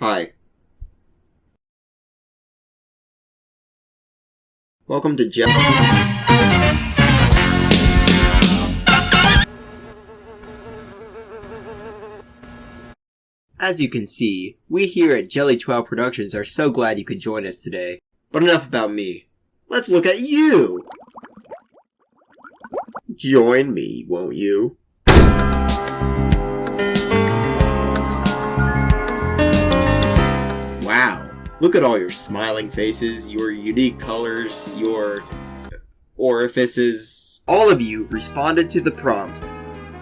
Hi. Welcome to As you can see, we here at JellyTWOW Productions are so glad you could join us today. But enough about me. Let's look at you! Join me, won't you? Wow. Look at all your smiling faces, your unique colors, your orifices. All of you responded to the prompt.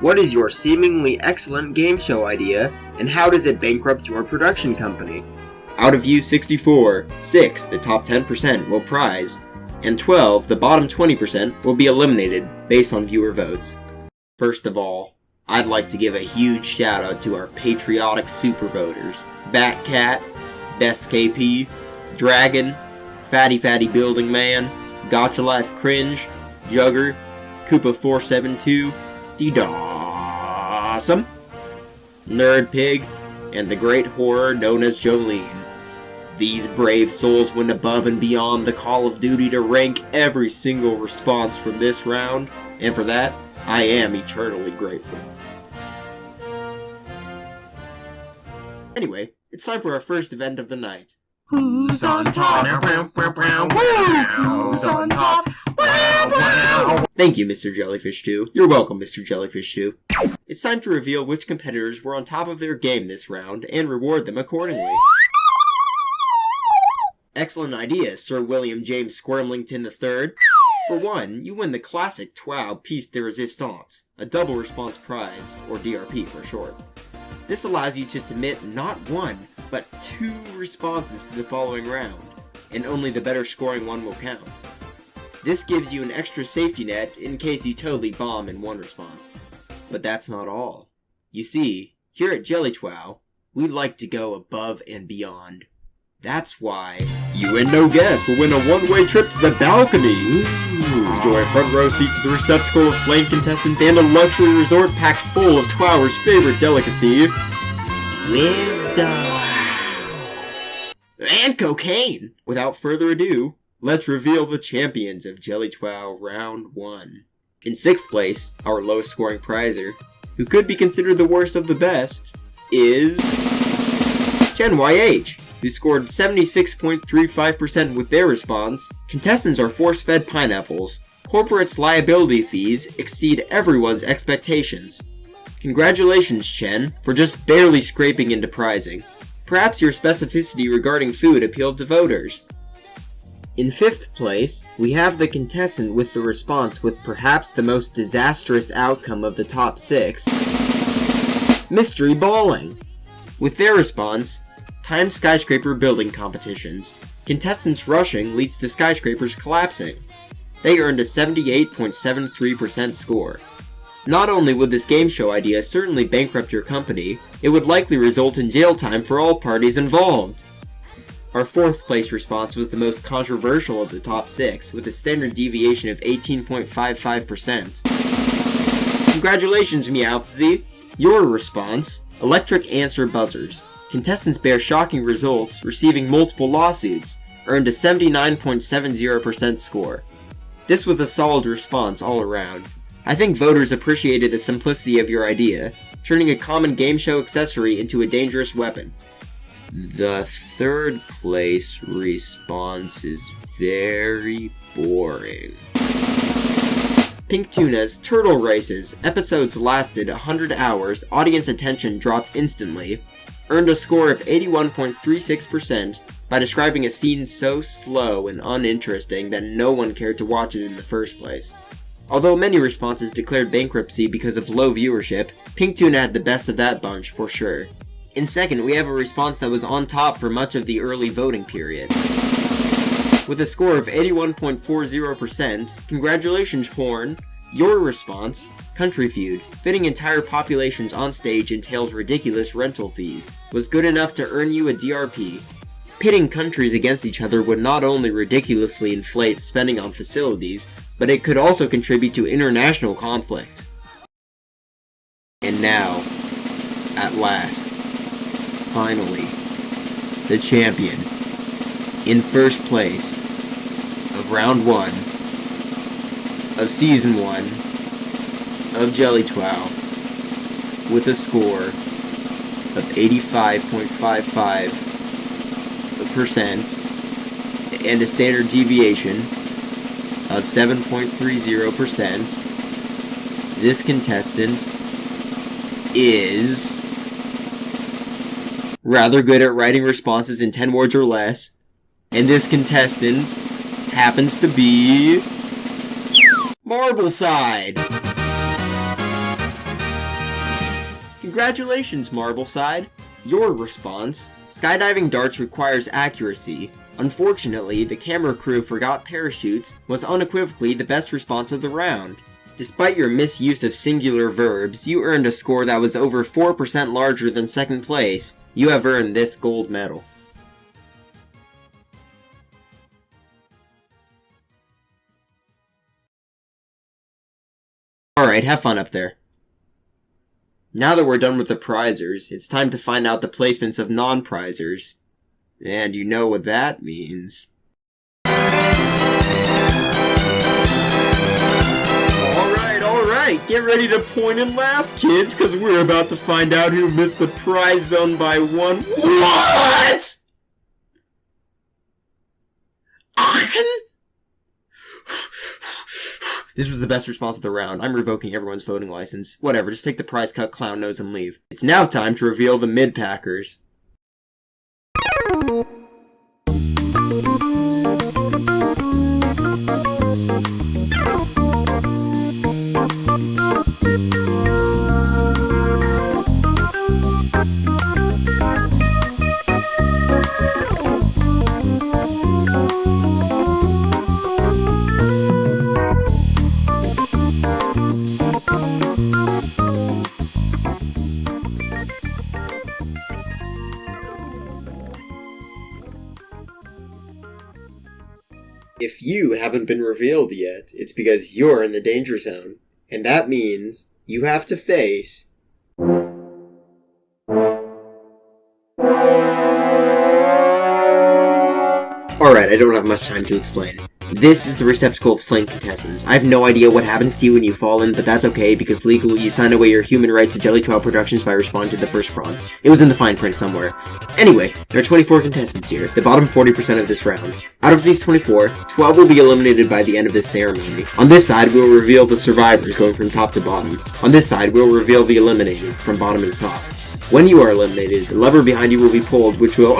What is your seemingly excellent game show idea, and how does it bankrupt your production company? Out of you 64, 6, the top 10%, will prize, and 12, the bottom 20%, will be eliminated based on viewer votes. First of all, I'd like to give a huge shout out to our patriotic super voters. Batcat, Best KP, Dragon, Fatty Building Man, Gotcha Life Cringe, Jugger, Koopa472, D-Dawsome, Nerd Pig, and the great horror known as Jolene. These brave souls went above and beyond the call of duty to rank every single response from this round, and for that, I am eternally grateful. Anyway, it's time for our first event of the night. Who's on top? Who's on top? Thank you, Mr. JellyFish2. You're welcome, Mr. JellyFish2. It's time to reveal which competitors were on top of their game this round and reward them accordingly. Excellent idea, Sir William James Squirmlington III. For one, you win the classic TWOW Piece de Resistance, a double response prize, or DRP for short. This allows you to submit not one, but 2 responses to the following round, and only the better scoring one will count. This gives you an extra safety net in case you totally bomb in one response. But that's not all. You see, here at JellyTWOW, we like to go above and beyond. That's why you and no guest will win a one-way trip to the balcony. Enjoy a front row seat to the receptacle of slain contestants and a luxury resort packed full of TWOWers' favorite delicacy, wisdom and cocaine. Without further ado, let's reveal the champions of JellyTWOW Round 1. In 6th place, our lowest scoring prizer, who could be considered the worst of the best, is JenYH, who scored 76.35% with their response. Contestants are force-fed pineapples. Corporate's liability fees exceed everyone's expectations. Congratulations, Chen, for just barely scraping into prizing. Perhaps your specificity regarding food appealed to voters. In 5th place, we have the contestant with the response with perhaps the most disastrous outcome of the top 6, Mystery Bowling. With their response, timed skyscraper building competitions. Contestants rushing leads to skyscrapers collapsing. They earned a 78.73% score. Not only would this game show idea certainly bankrupt your company, it would likely result in jail time for all parties involved. Our 4th place response was the most controversial of the top 6, with a standard deviation of 18.55%. Congratulations, Meowthzy! Your response, electric answer buzzers. Contestants bear shocking results, receiving multiple lawsuits, earned a 79.70% score. This was a solid response all around. I think voters appreciated the simplicity of your idea, turning a common game show accessory into a dangerous weapon. The 3rd place response is very boring. Pink Tuna's Turtle Races episodes lasted 100 hours, audience attention dropped instantly, earned a score of 81.36% by describing a scene so slow and uninteresting that no one cared to watch it in the first place. Although many responses declared bankruptcy because of low viewership, Pink Tuna had the best of that bunch for sure. In 2nd, we have a response that was on top for much of the early voting period. With a score of 81.40%, congratulations, Horn! Your response, Country Feud, fitting entire populations on stage entails ridiculous rental fees, was good enough to earn you a DRP. Pitting countries against each other would not only ridiculously inflate spending on facilities, but it could also contribute to international conflict. And now, at last, finally, the champion, in first place of round 1 of season 1 of JellyTWOW with a score of 85.55% and a standard deviation of 7.30%. This contestant is rather good at writing responses in 10 words or less, and this contestant happens to be Marbleside. Congratulations, Marbleside. Your response: skydiving darts requires accuracy. Unfortunately, the camera crew forgot parachutes was unequivocally the best response of the round. Despite your misuse of singular verbs, you earned a score that was over 4% larger than second place. You have earned this gold medal. Alright, have fun up there. Now that we're done with the prizers, it's time to find out the placements of non-prizers. And you know what that means. Alright, get ready to point and laugh, kids, because we're about to find out who missed the prize zone by 1. What?! This was the best response of the round. I'm revoking everyone's voting license. Whatever, just take the prize cut, clown nose, and leave. It's now time to reveal the mid-packers. If you haven't been revealed yet, it's because you're in the danger zone. And that means you have to face... Alright, I don't have much time to explain. This is the receptacle of slain contestants. I have no idea what happens to you when you fall in, but that's okay, because legally you signed away your human rights to JellyTWOW Productions by responding to the first prompt. It was in the fine print somewhere. Anyway, there are 24 contestants here, the bottom 40% of this round. Out of these 24, 12 will be eliminated by the end of this ceremony. On this side, we will reveal the survivors going from top to bottom. On this side, we will reveal the eliminated from bottom to top. When you are eliminated, the lever behind you will be pulled, which will...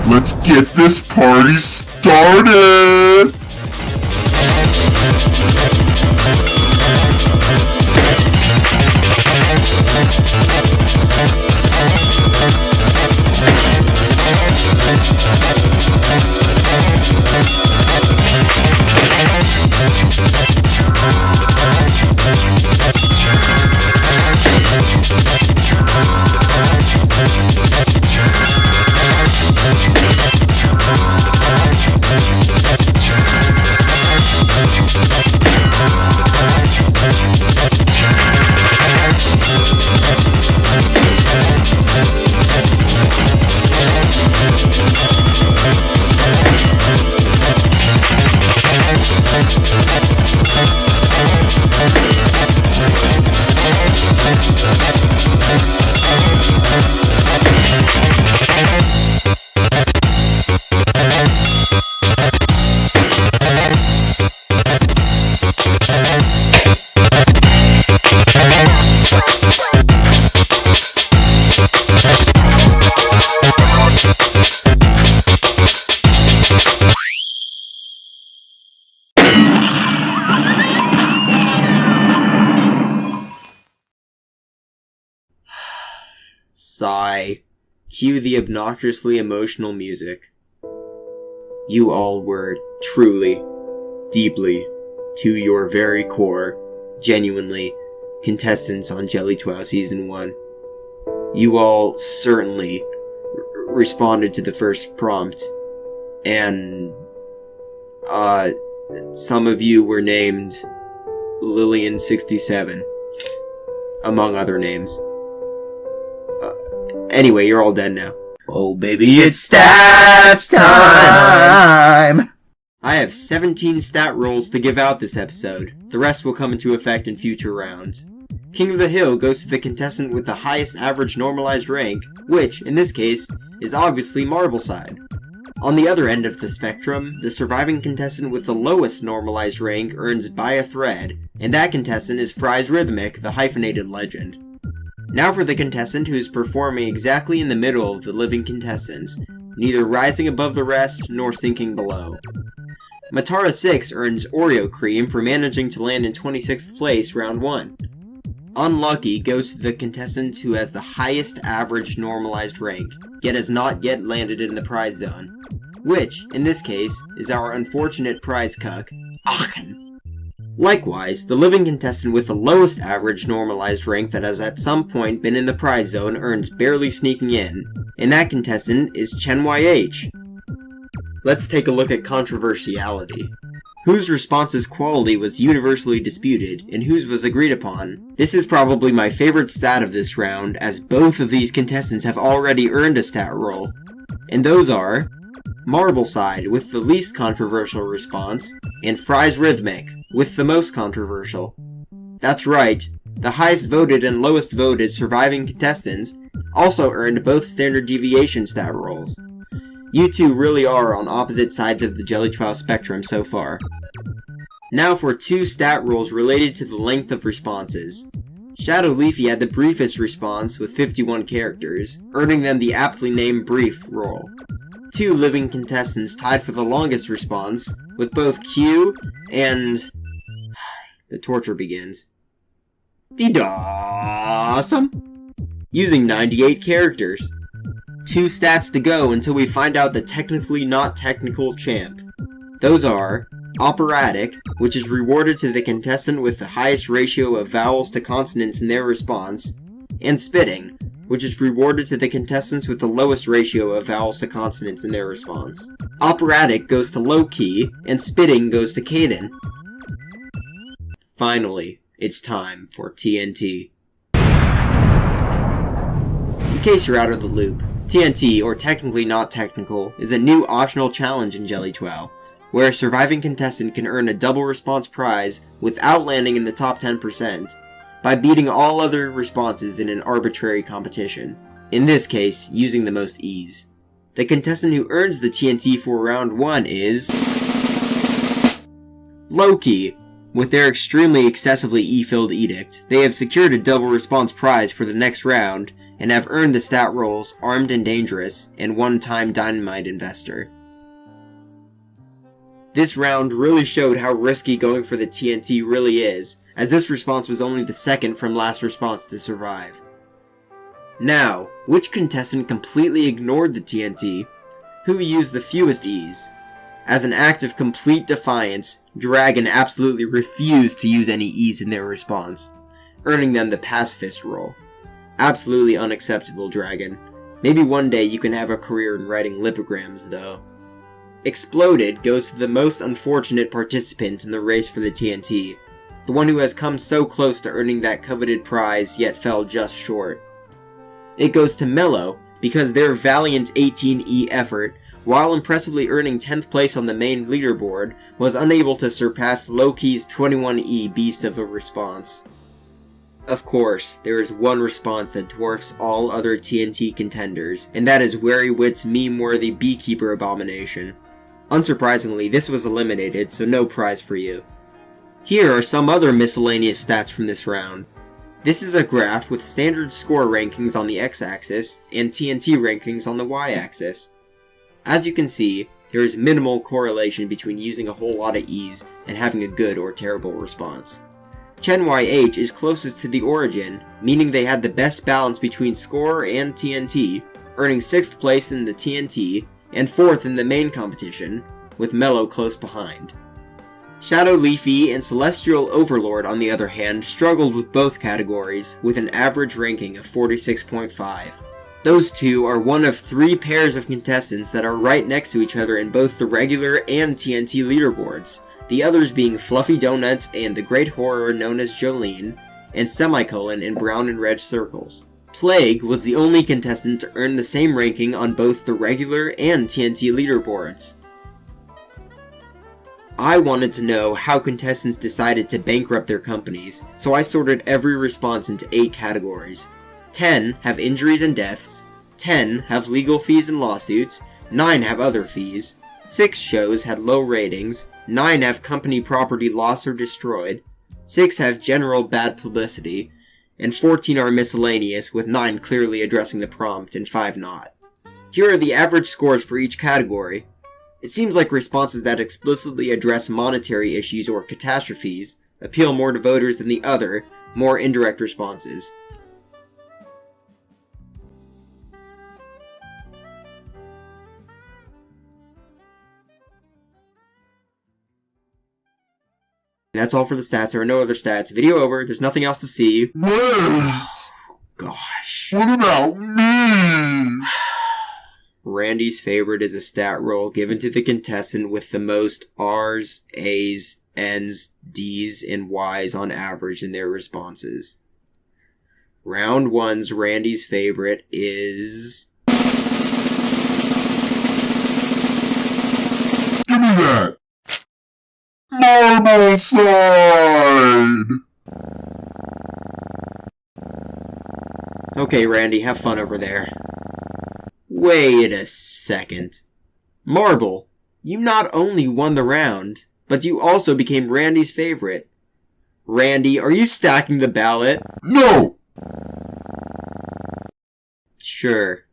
Let's get this party started! Sigh. Cue the obnoxiously emotional music. You all were truly, deeply, to your very core, genuinely, contestants on JellyTWOW Season 1. You all certainly responded to the first prompt, and, some of you were named Lillian67, among other names. Anyway, you're all dead now. Oh baby, it's stats time! I have 17 stat rolls to give out this episode. The rest will come into effect in future rounds. King of the Hill goes to the contestant with the highest average normalized rank, which, in this case, is obviously Marbleside. On the other end of the spectrum, the surviving contestant with the lowest normalized rank earns By a Thread, and that contestant is Fry's Rhythmic, the hyphenated legend. Now for the contestant who is performing exactly in the middle of the living contestants, neither rising above the rest nor sinking below. Matara6 earns Oreo Cream for managing to land in 26th place round 1. Unlucky goes to the contestant who has the highest average normalized rank, yet has not yet landed in the prize zone, which, in this case, is our unfortunate prize cuck, Aachen. Likewise, the living contestant with the lowest average normalized rank that has at some point been in the prize zone earns Barely Sneaking In, and that contestant is JellyTWOW. Let's take a look at controversiality. Whose response's quality was universally disputed, and whose was agreed upon. This is probably my favorite stat of this round, as both of these contestants have already earned a stat roll. And those are Marbleside with the least controversial response, and Fry's Rhythmic with the most controversial. That's right, the highest voted and lowest voted surviving contestants also earned both standard deviation stat rolls. You two really are on opposite sides of the JellyTWOW spectrum so far. Now for two stat rolls related to the length of responses. Shadow Leafy had the briefest response with 51 characters, earning them the aptly named Brief roll. Two living contestants tied for the longest response, with both Q and... the torture begins. Awesome! Using 98 characters. 2 stats to go until we find out the technically not technical champ. Those are Operatic, which is rewarded to the contestant with the highest ratio of vowels to consonants in their response, and Spitting, which is rewarded to the contestants with the lowest ratio of vowels to consonants in their response. Operatic goes to Low-Key, and Spitting goes to Caden. Finally, it's time for TNT. In case you're out of the loop, TNT, or Technically Not Technical, is a new optional challenge in JellyTWOW, where a surviving contestant can earn a double response prize without landing in the top 10%, by beating all other responses in an arbitrary competition, in this case, using the most ease. The contestant who earns the TNT for round 1 is... Loki. With their extremely excessively E-filled edict, they have secured a double response prize for the next round, and have earned the stat rolls Armed and Dangerous and One-Time Dynamite Investor. This round really showed how risky going for the TNT really is, as this response was only the second from last response to survive. Now, which contestant completely ignored the TNT? Who used the fewest E's? As an act of complete defiance, Dragon absolutely refused to use any E's in their response, earning them the pacifist role. Absolutely unacceptable, Dragon. Maybe one day you can have a career in writing lipograms, though. Exploded goes to the most unfortunate participant in the race for the TNT, the one who has come so close to earning that coveted prize yet fell just short. It goes to Mellow, because their valiant 18E effort, while impressively earning 10th place on the main leaderboard, was unable to surpass Loki's 21E beast of a response. Of course, there is one response that dwarfs all other TNT contenders, and that is Wary Wit's meme-worthy Beekeeper Abomination. Unsurprisingly, this was eliminated, so no prize for you. Here are some other miscellaneous stats from this round. This is a graph with standard score rankings on the x-axis, and TNT rankings on the y-axis. As you can see, there is minimal correlation between using a whole lot of E's and having a good or terrible response. JellyTWOW is closest to the origin, meaning they had the best balance between score and TNT, earning 6th place in the TNT, and 4th in the main competition, with Mellow close behind. Shadow Leafy and Celestial Overlord, on the other hand, struggled with both categories, with an average ranking of 46.5. Those two are one of 3 pairs of contestants that are right next to each other in both the regular and TNT leaderboards, the others being Fluffy Donut and the great horror known as Jolene, and Semicolon in brown and red circles. Plague was the only contestant to earn the same ranking on both the regular and TNT leaderboards. I wanted to know how contestants decided to bankrupt their companies, so I sorted every response into 8 categories. 10 have injuries and deaths, 10 have legal fees and lawsuits, 9 have other fees, 6 shows had low ratings, 9 have company property lost or destroyed, 6 have general bad publicity, and 14 are miscellaneous, with 9 clearly addressing the prompt and 5 not. Here are the average scores for each category. It seems like responses that explicitly address monetary issues or catastrophes appeal more to voters than the other, more indirect responses. And that's all for the stats. There are no other stats. Video over. There's nothing else to see. Wait! Gosh. What about me? Randy's favorite is a stat roll given to the contestant with the most R's, A's, N's, D's, and Y's on average in their responses. Round 1's Randy's favorite is... Give me that! Marble side! Okay, Randy, have fun over there. Wait a second. Marble, you not only won the round, but you also became Randy's favorite. Randy, are you stacking the ballot? No! Sure.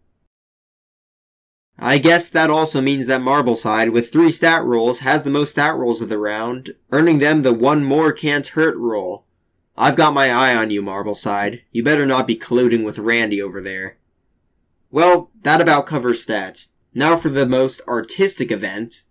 I guess that also means that Marble Side, with 3 stat rolls, has the most stat rolls of the round, earning them the one more can't hurt roll. I've got my eye on you, Marble Side. You better not be colluding with Randy over there. Well, that about covers stats. Now for the most artistic event.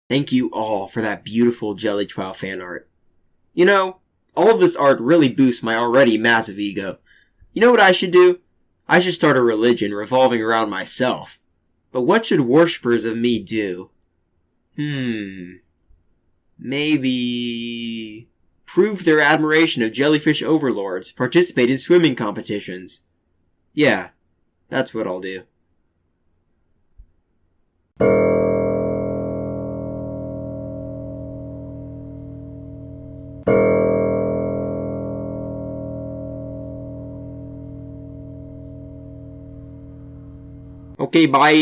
Thank you all for that beautiful JellyTWOW fan art. You know, all of this art really boosts my already massive ego. You know what I should do? I should start a religion revolving around myself. But what should worshippers of me do? Maybe... prove their admiration of jellyfish overlords, participate in swimming competitions. Yeah, that's what I'll do. Okay, bye!